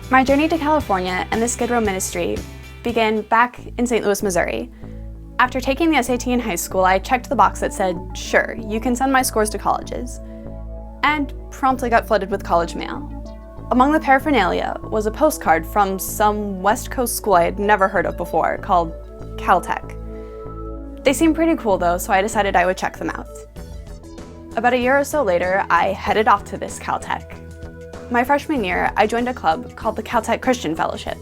My journey to California and the Skid Row ministry began back in St. Louis, Missouri. After taking the SAT in high school, I checked the box that said, sure, you can send my scores to colleges, and promptly got flooded with college mail. Among the paraphernalia was a postcard from some West Coast school I had never heard of before, called Caltech. They seemed pretty cool though, so I decided I would check them out. About a year or so later, I headed off to this Caltech. My freshman year, I joined a club called the Caltech Christian Fellowship.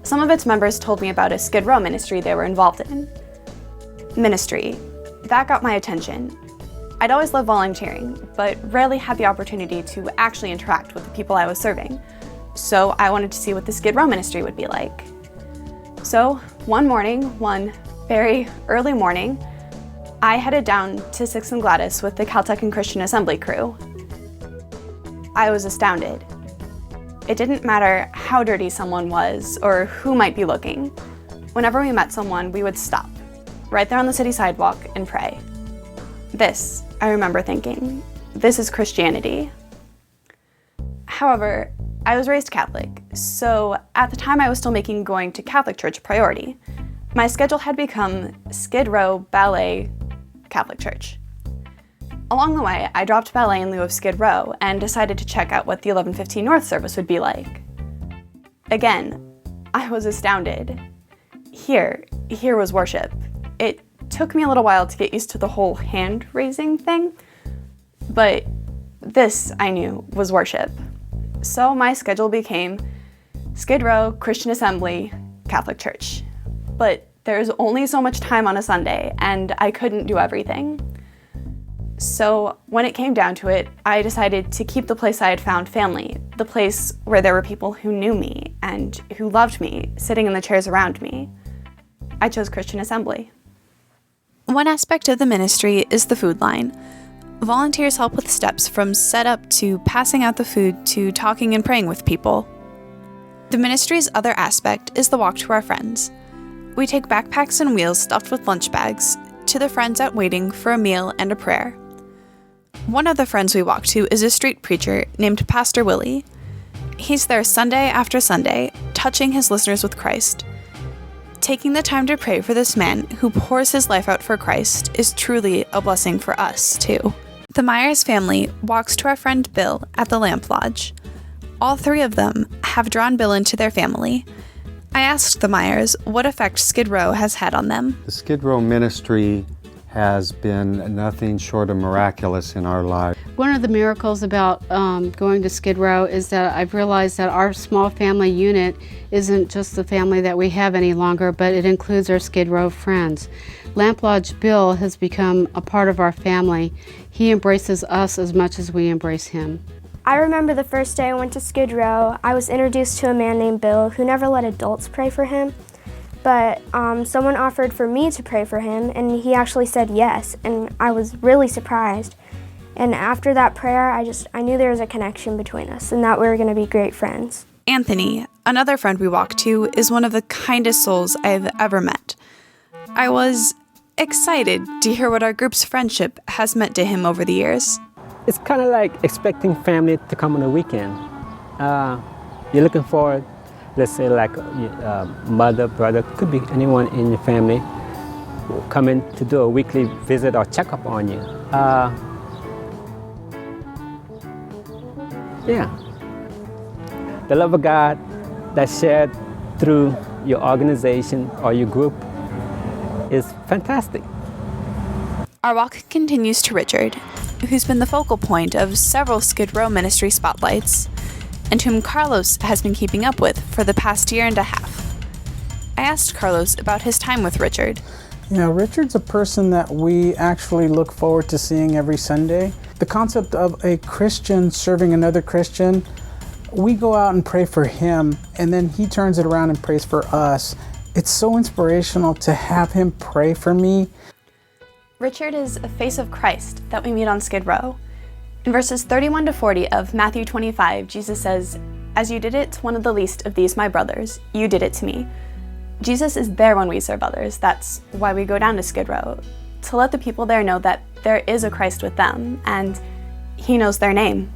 Some of its members told me about a Skid Row ministry they were involved in. Ministry. That got my attention. I'd always loved volunteering, but rarely had the opportunity to actually interact with the people I was serving. So I wanted to see what the Skid Row ministry would be like. So one very early morning, I headed down to Sixth and Gladys with the Caltech and Christian Assembly crew. I was astounded. It didn't matter how dirty someone was or who might be looking. Whenever we met someone, we would stop, right there on the city sidewalk, and pray. This, I remember thinking, this is Christianity. However, I was raised Catholic, so at the time I was still making going to Catholic church a priority. My schedule had become Skid Row, ballet, Catholic church. Along the way, I dropped ballet in lieu of Skid Row and decided to check out what the 11:15 North service would be like. Again, I was astounded. Here was worship. It took me a little while to get used to the whole hand-raising thing, but this, I knew, was worship. So my schedule became Skid Row, Christian Assembly, Catholic Church. But there's only so much time on a Sunday, and I couldn't do everything. So when it came down to it, I decided to keep the place I had found family, the place where there were people who knew me and who loved me, sitting in the chairs around me. I chose Christian Assembly. One aspect of the ministry is the food line. Volunteers help with steps from setup to passing out the food to talking and praying with people. The ministry's other aspect is the walk to our friends. We take backpacks and wheels stuffed with lunch bags to the friends out waiting for a meal and a prayer. One of the friends we walk to is a street preacher named Pastor Willie. He's there Sunday after Sunday, touching his listeners with Christ. Taking the time to pray for this man who pours his life out for Christ is truly a blessing for us, too. The Myers family walks to our friend Bill at the Lamp Lodge. All three of them have drawn Bill into their family. I asked the Myers what effect Skid Row has had on them. The Skid Row ministry has been nothing short of miraculous in our lives. One of the miracles about going to Skid Row is that I've realized that our small family unit isn't just the family that we have any longer, but it includes our Skid Row friends. Lamp Lodge Bill has become a part of our family. He embraces us as much as we embrace him. I remember the first day I went to Skid Row, I was introduced to a man named Bill who never let adults pray for him. But someone offered for me to pray for him, and he actually said yes, and I was really surprised. And after that prayer, I knew there was a connection between us and that we were going to be great friends. Anthony, another friend we walk to, is one of the kindest souls I've ever met. I was excited to hear what our group's friendship has meant to him over the years. It's kind of like expecting family to come on a weekend. You're looking forward, let's say like mother, brother, could be anyone in your family coming to do a weekly visit or checkup on you. The love of God that's shared through your organization or your group is fantastic. Our walk continues to Richard, who's been the focal point of several Skid Row ministry spotlights, and whom Carlos has been keeping up with for the past year and a half. I asked Carlos about his time with Richard. Richard's a person that we actually look forward to seeing every Sunday. The concept of a Christian serving another Christian, we go out and pray for him, and then he turns it around and prays for us. It's so inspirational to have him pray for me. Richard is a face of Christ that we meet on Skid Row. In verses 31 to 40 of Matthew 25, Jesus says, "As you did it to one of the least of these my brothers, you did it to me." Jesus is there when we serve others. That's why we go down to Skid Row, to let the people there know that there is a Christ with them, and he knows their name.